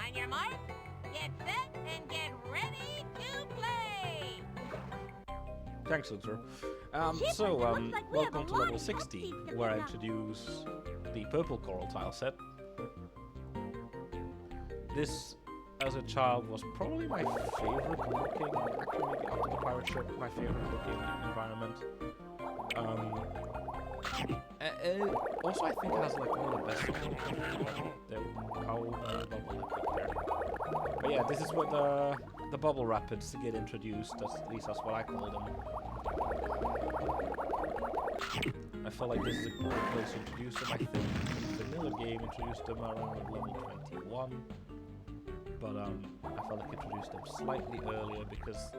On your mark, get set, and get ready to play! Thanks, Luther. Jeepers, it looks like we have Welcome a to lot level of 60, help seats where I coming up. introduce the purple coral tile set. This, as a child, was probably my favorite looking, actually maybe after the pirate ship, my favorite looking environment. Also, I think it has like one of the best how bubble I put there. But yeah, this is what the bubble rapids get introduced. At least that's what I call them. I felt like this is a good place to introduce them. I think the vanilla game introduced them around level 21. But I felt like it introduced them slightly earlier because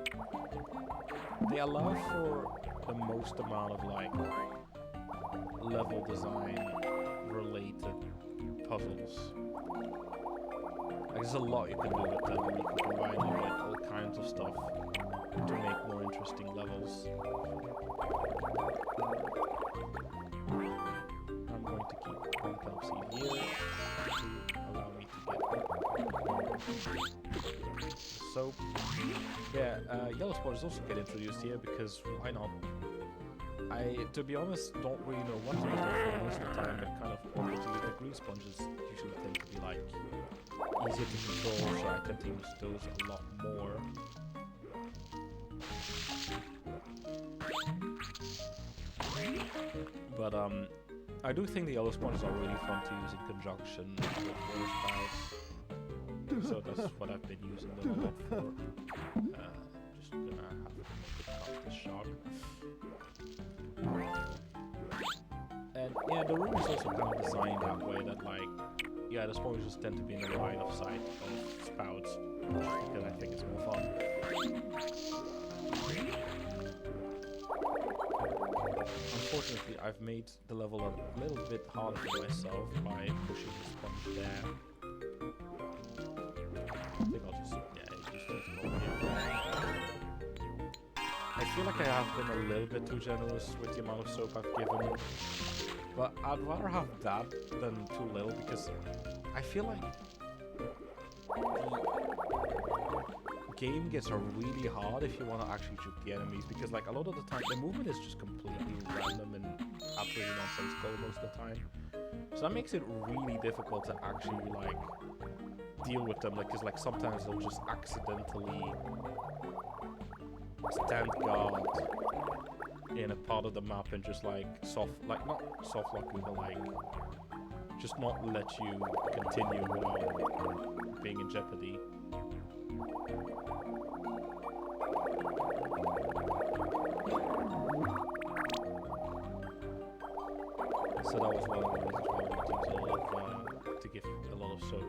they allow for the most amount of like level design related puzzles. Like, there's a lot you can do with them. You can combine them with all kinds of stuff to make more interesting levels. I'm going to keep one kelp seed here to allow me to get soap. Yeah, yellow spores also get introduced here because why not? I, to be honest, don't really know what to use them for most of the time, but kind of particularly the green sponges usually tend to be like easier to control, so I tend to use those a lot more. But I do think the yellow sponges are really fun to use in conjunction with water spouts. So that's what I've been using them a lot for. Just gonna have to cut this shark. And yeah, the room is also kind of designed that way that like, yeah, the sponges tend to be in the line of sight of spouts, just because I think it's more fun. Unfortunately, I've made the level a little bit harder for myself by pushing the sponge there. I think I'll just, yeah, just use it over here. I feel like I have been a little bit too generous with the amount of soap I've given, but I'd rather have that than too little because I feel like the game gets really hard if you want to actually shoot the enemies, because like a lot of the time the movement is just completely random and absolutely nonsensical most of the time. So that makes it really difficult to actually like deal with them, like, because like sometimes they'll just accidentally stand guard in a part of the map and just like not soft lock you, but like just not let you continue without being in jeopardy. So that was one of the reasons why I wanted to use a lot of, to give a lot of soap.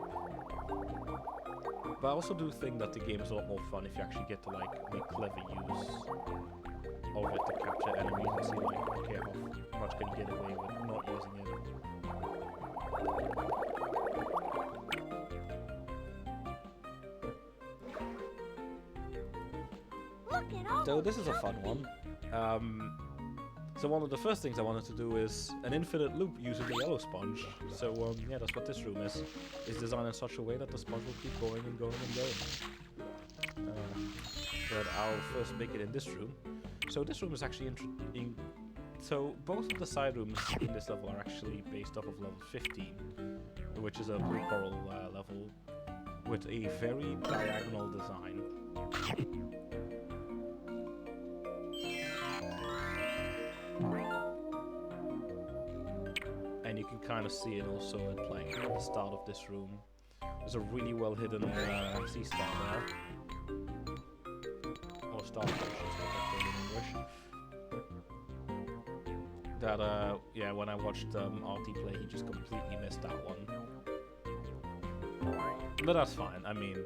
But I also do think that the game is a lot more fun if you actually get to like make clever use of it to capture enemies and see like, okay, how much can you get away with not using it. So this is a fun one. So one of the first things I wanted to do is an infinite loop using the yellow sponge. So yeah, that's what this room is. It's designed in such a way that the sponge will keep going and going and going. But I'll first make it in this room. So this room is actually so both of the side rooms in this level are actually based off of level 15, which is a blue coral level with a very diagonal design. And you can kind of see it also at like at the start of this room. There's a really well hidden sea star there. Or starfish is what I call it in English. That yeah, when I watched RT play, he just completely missed that one. But that's fine. I mean,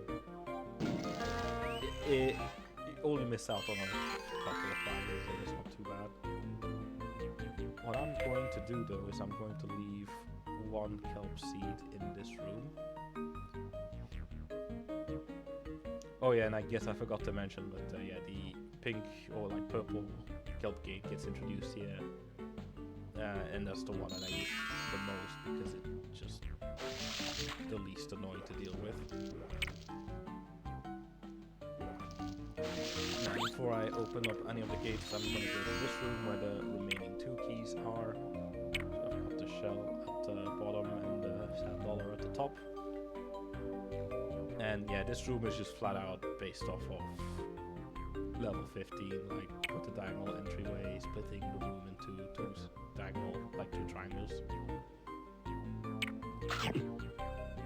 you only miss out on a couple of findings, and it's not too bad. What I'm going to do though is I'm going to leave one kelp seed in this room. Oh yeah, and I guess I forgot to mention, but yeah, the pink or like purple kelp gate gets introduced here. And that's the one that I use the most because it's just the least annoying to deal with. open up any of the gates, I'm gonna go to this room where the remaining 2 keys are. So I've got the shell at the bottom and the sand dollar at the top. And yeah, this room is just flat out based off of level 15, like with the diagonal entryway, splitting the room into 2 diagonal, like 2 triangles.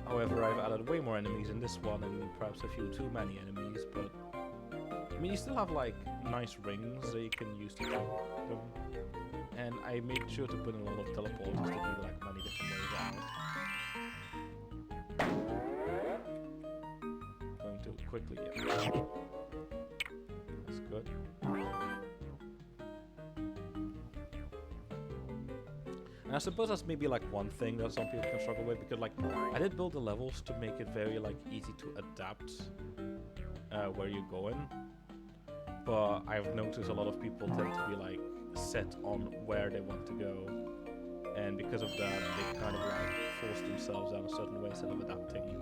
However, I've added way more enemies in this one, and perhaps a few too many enemies, but I mean, you still have like nice rings that you can use to jump them. And I made sure to put in a lot of teleporters to do like many different ways out. Going too quickly, yeah. That's good. And I suppose that's maybe like one thing that some people can struggle with, because like I did build the levels to make it very like easy to adapt where you're going, but I've noticed a lot of people tend to be like set on where they want to go, and because of that they kind of like force themselves down a certain way instead of adapting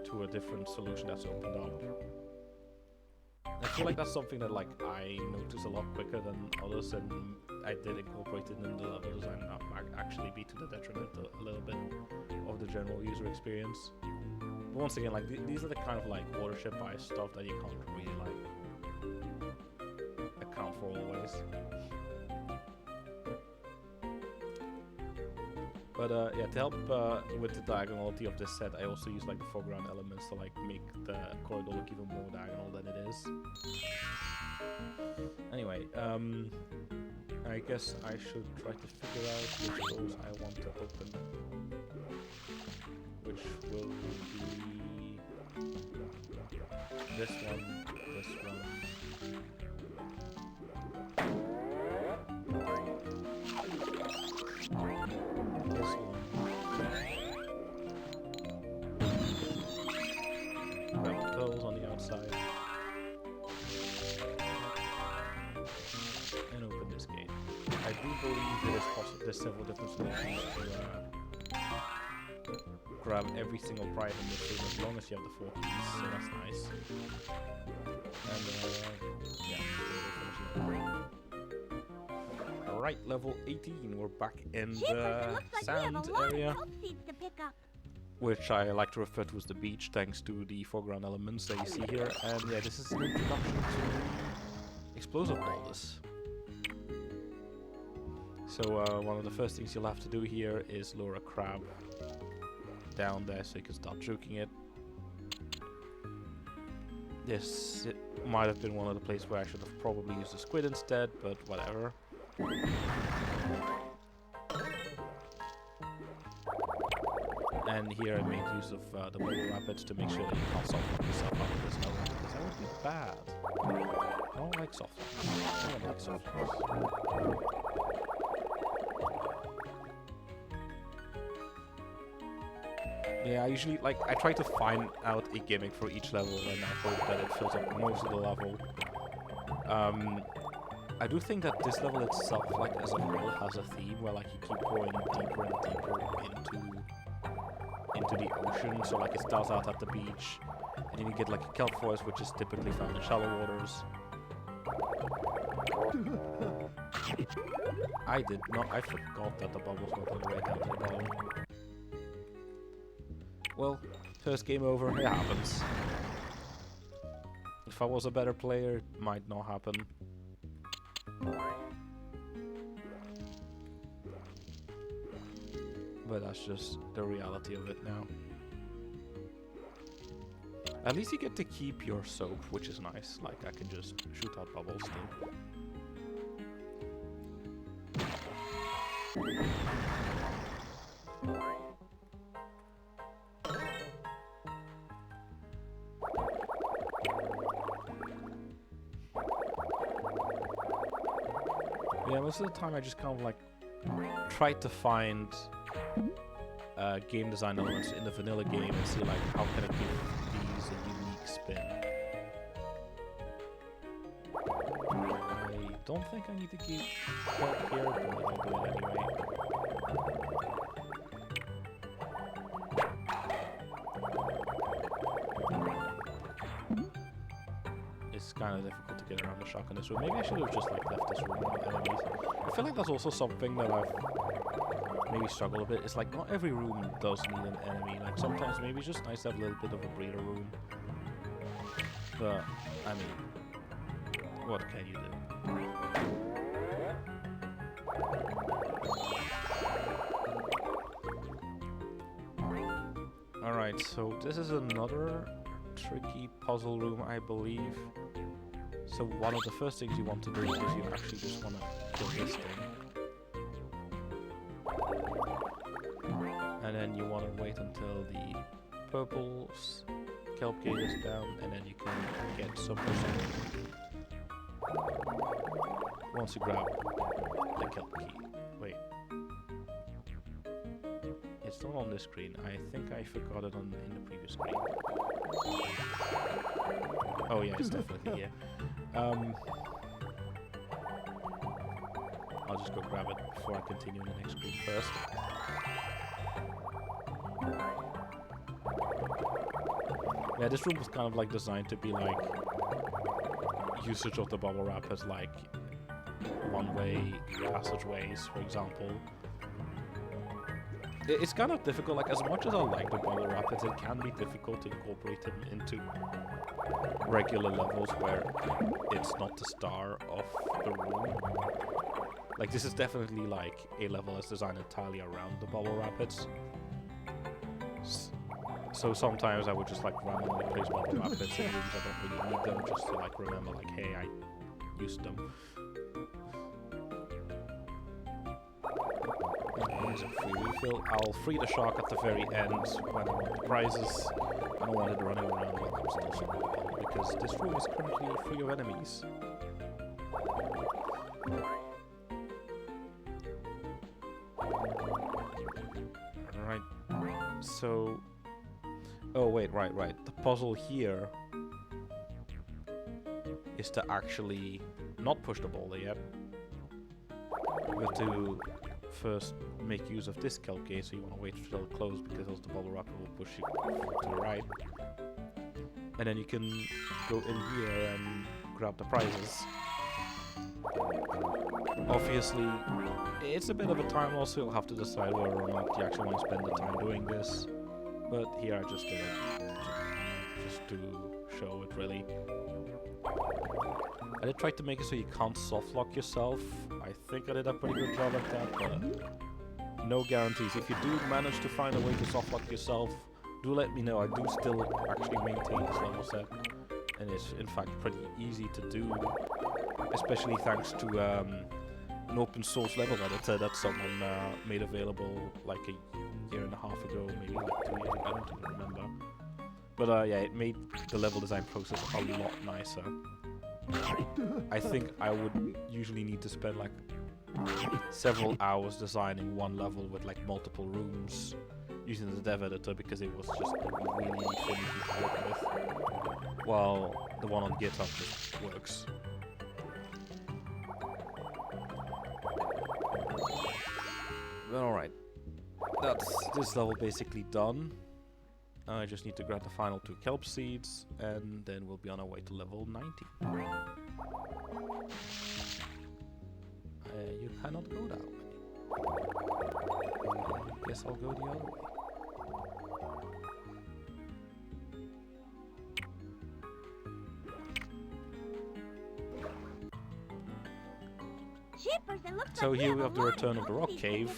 to a different solution that's opened up. I feel like that's something that like I notice a lot quicker than others, and I did incorporate it in the level design, and that might actually be to the detriment a little bit of the general user experience. But once again, like these are the kind of like watershed bias stuff that you can't really like account for always. But yeah, to help with the diagonality of this set, I also use like the foreground elements to like make the corridor look even more diagonal than it is. Anyway, I guess I should try to figure out which doors I want to open. Which will be this one, this one. Grab the pearls on the outside. And open this gate. I do believe it is possible. There's several different solutions to grab every single prize in this room as long as you have the 4 keys, so that's nice. And yeah, we'll finish it. Alright, level 18. We're back in the sand area, which I like to refer to as the beach, thanks to the foreground elements that you see here. And yeah, this is an introduction to explosive boulders. So one of the first things you'll have to do here is lure a crab down there so you can start juking it. This might have been one of the places where I should have probably used a squid instead, but whatever. And here I made use of the bubble rapids to make sure that you can't soften yourself out of this level, because that would be bad. I don't like softness. I don't like softness. Yeah, I usually, like, I try to find out a gimmick for each level, and I hope that it fills up most of the level. I do think that this level itself, like, as a whole, has a theme where, like, you keep going deeper and deeper into the ocean. So, like, it starts out at the beach, and then you get, like, a kelp forest, which is typically found in shallow waters. I forgot that the bubbles went all the way down to the bottom. Well, first game over, it happens. If I was a better player, it might not happen. But that's just the reality of it now. At least you get to keep your soap, which is nice. Like, I can just shoot out bubbles still. Yeah, most of the time I just kind of like try to find game design elements in the vanilla game and see like how can I give these a unique spin. I don't think I need to keep help here, but I'll do it anyway. It's kind of difficult to to get around the shark in this room. Maybe I should have just like left this room without enemies. I feel like that's also something that I've maybe struggled a bit. It's like not every room does need an enemy. Like sometimes maybe it's just nice to have a little bit of a breather room. But I mean, what can you do? Alright, so this is another tricky puzzle room, I believe. So one of the first things you want to do is you actually just want to kill this thing. And then you want to wait until the purple kelp gate is down, and then you can get some percent once you grab the kelp key. Wait. It's not on this screen. I think I forgot it in the previous screen. Oh yeah, it's definitely here. I'll just go grab it before I continue in the next screen first. Yeah, this room was kind of like designed to be like usage of the bubble wrap as like one-way passageways, for example. It's kind of difficult, like as much as I like the bubble rapids, it can be difficult to incorporate them into regular levels where it's not the star of the room. Like this is definitely like a level that's designed entirely around the bubble rapids. So sometimes I would just like randomly place bubble rapids in rooms I don't really need them, just to like remember like, hey, I used them. There's a free refill. I'll free the shark at the very end when I want the prizes. I don't want it running around while I'm still solving the puzzle, because this room is currently free of enemies. Alright, so... Oh wait, right. The puzzle here is to actually not push the boulder yet, but to first make use of this kelp gate, so you want to wait until it closes because else the bubble wrapper will push you to the right. And then you can go in here and grab the prizes. Obviously, it's a bit of a time loss, so you'll have to decide whether or not you actually want to spend the time doing this. But here I just did it, just to show it really. I did try to make it so you can't soft lock yourself. I think I did a pretty good job at that, but no guarantees. If you do manage to find a way to soft lock yourself, do let me know. I do still actually maintain this level set, and it's in fact pretty easy to do, especially thanks to an open source level editor that someone made available like a year and a half ago, maybe like 2 years ago, I don't even remember. But yeah, it made the level design process a lot nicer. I think I would usually need to spend like several hours designing one level with like multiple rooms using the dev editor, because it was just really finicky to work with, while the one on GitHub just works. Alright, that's this level basically done. I just need to grab the final 2 kelp seeds, and then we'll be on our way to level 90. You cannot go that way. Guess I'll go the other way. So here we have the return of the rock cave.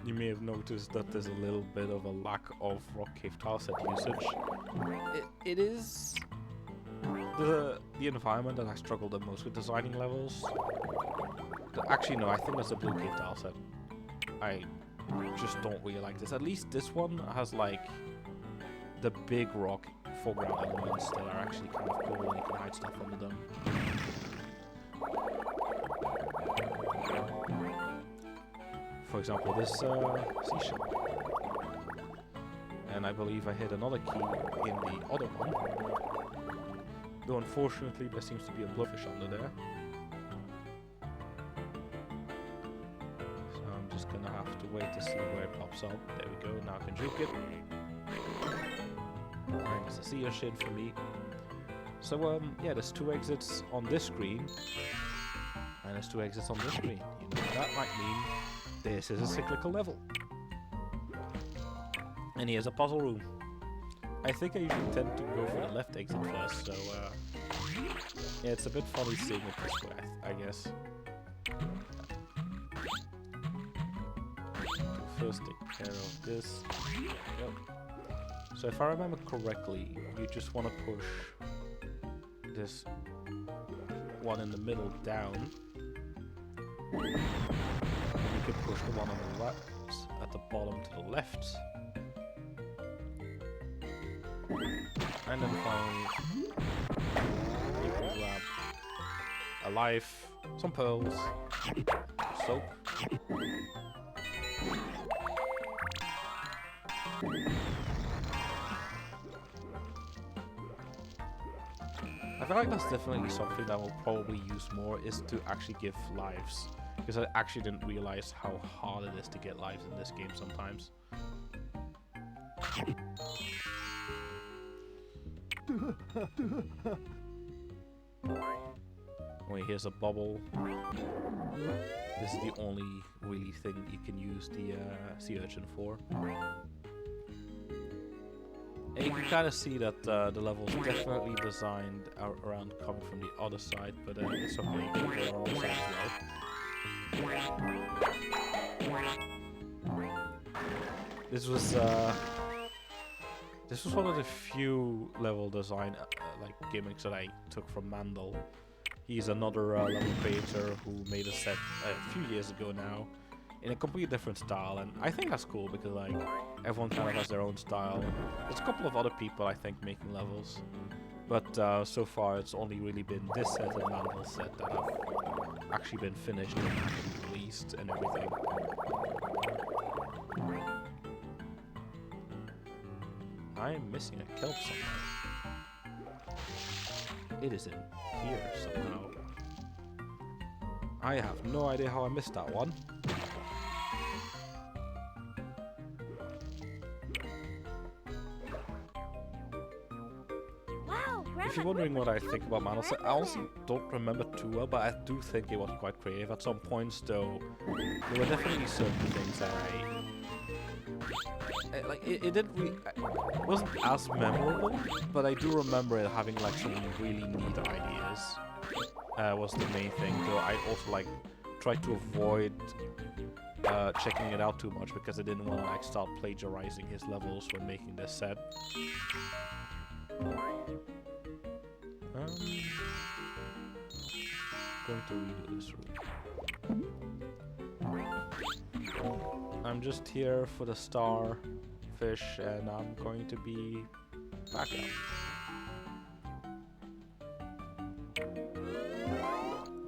You may have noticed that there's a little bit of a lack of rock cave tileset usage. It is the environment that I struggled the most with designing levels. Actually no, I think that's a blue cave tileset. I just don't really like this. At least this one has like the big rock foreground elements that are actually kind of cool, and you can hide stuff under them. For example, this seashell. And I believe I hit another key in the other one. Though unfortunately there seems to be a blowfish under there. So I'm just gonna have to wait to see where it pops up. There we go, now I can juke it. And it's a sea shit for me. So yeah, there's 2 exits on this screen, and there's 2 exits on this screen. You know, that might mean this is a cyclical level. And here's a puzzle room. I think I usually tend to go for the left exit first, so yeah, it's a bit funny seeing it this way, I guess. First take care of this. Yep. So if I remember correctly, you just want to push this one in the middle down. You can push the one on the right at the bottom to the left. And then finally, you can grab a life, some pearls, soap. I feel like that's definitely something that we'll probably use more, is to actually give lives. Because I actually didn't realize how hard it is to get lives in this game sometimes. Wait, here's a bubble. This is the only really thing you can use the sea urchin for. And you can kind of see that the level's definitely designed around coming from the other side, but it's okay, you can go on the side as well. This was one of the few level design like gimmicks that I took from Mandel. He's another level creator who made a set a few years ago now, in a completely different style, and I think that's cool because like everyone kind of has their own style. There's a couple of other people I think making levels, but so far it's only really been this set and Mandel's set that have actually been finished and actually released and everything. I am missing a kelp somewhere. It is in here somehow. I have no idea how I missed that one. Wow, If you're wondering what I think about Mandel's set, I honestly don't remember too well, but I do think it was quite creative. At some points though, there were definitely certain things that it didn't really, it wasn't as memorable, but I do remember it having like some really neat ideas. Was the main thing, though I also like tried to avoid checking it out too much because I didn't want to like start plagiarizing his levels when making this set. Going to redo this room. I'm just here for the star fish, and I'm going to be back out.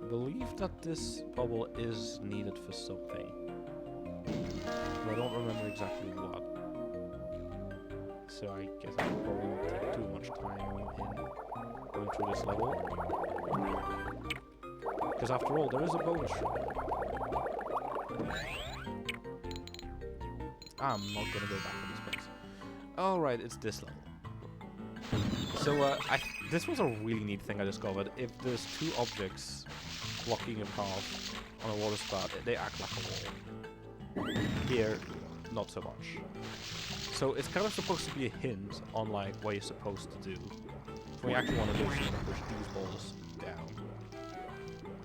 I believe that this bubble is needed for something, but I don't remember exactly what. So I guess I probably won't take too much time in going through this level, because after all, there is a bonus room. I'm not gonna go back to this place. Alright, it's this level. So, this was a really neat thing I discovered. If there's 2 objects blocking a path on a water spout, they act like a wall. Here, not so much. So it's kind of supposed to be a hint on like what you're supposed to do. So what you actually want to do is you want to push these balls down.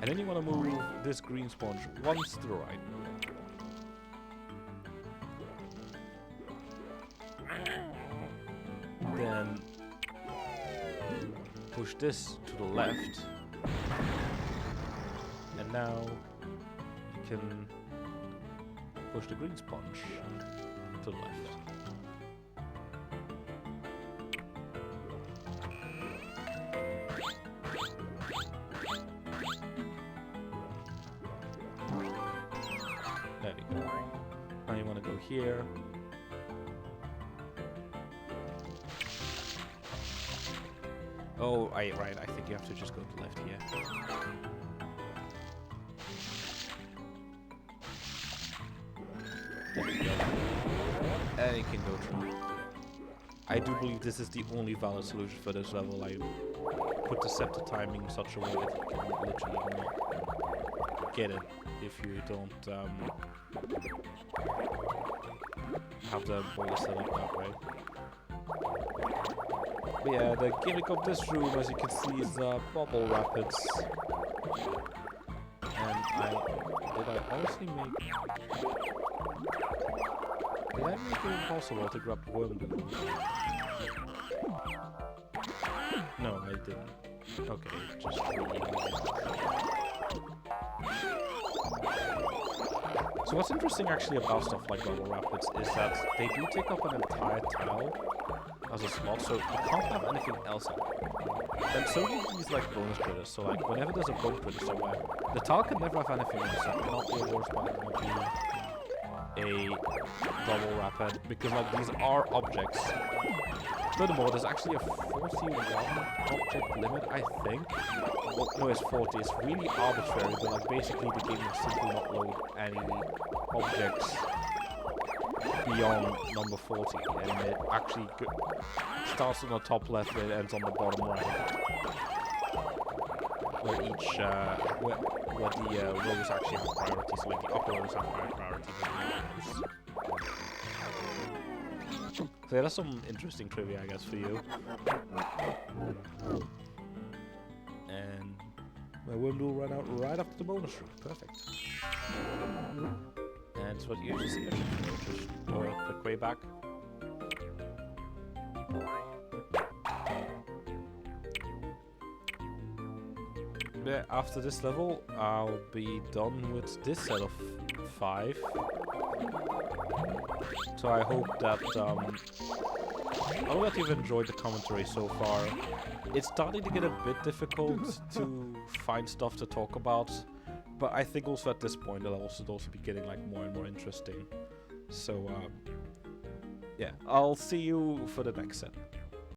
And then you want to move this green sponge once to the right. Then push this to the left, and now you can push the green sponge to the left. There we go. Now you want to go here. Oh, right, I think you have to just go to the left here. There we go. And you can go through. I do believe this is the only valid solution for this level. I put the scepter timing in such a way that you can literally not get it if you don't have the ball set up that way. But yeah, the gimmick of this room, as you can see, is bubble rapids. And did I honestly make... Did I make it impossible to grab Wormwood? No, I didn't. Okay, just So what's interesting actually about stuff like bubble rapids is that they do take up an entire tile as a slot, so you can't have anything else on it. And so do these like bonus critters, so like whenever there's a bonus critter somewhere, the tile can never have anything on it, so it cannot be a water spout, it cannot be a double rapid, because like these are objects. Furthermore, there's actually a 41 object limit, I think. Well, no, it's 40. It's really arbitrary, but like basically the game will simply not load any objects beyond number 40, and it actually starts on the top left and it ends on the bottom right. Where each, where the rows actually have priority, so like the upper rows have higher priority than the lower rows. So yeah, that's some interesting trivia, I guess, for you. And my worm will run out right after the bonus room. Perfect. And it's what you usually see. Just go a quick way back. Yeah, after this level, I'll be done with this set of 5. So I hope that you've enjoyed the commentary so far. It's starting to get a bit difficult to find stuff to talk about, but I think also at this point the levels should also be getting like more and more interesting. So yeah, I'll see you for the next set.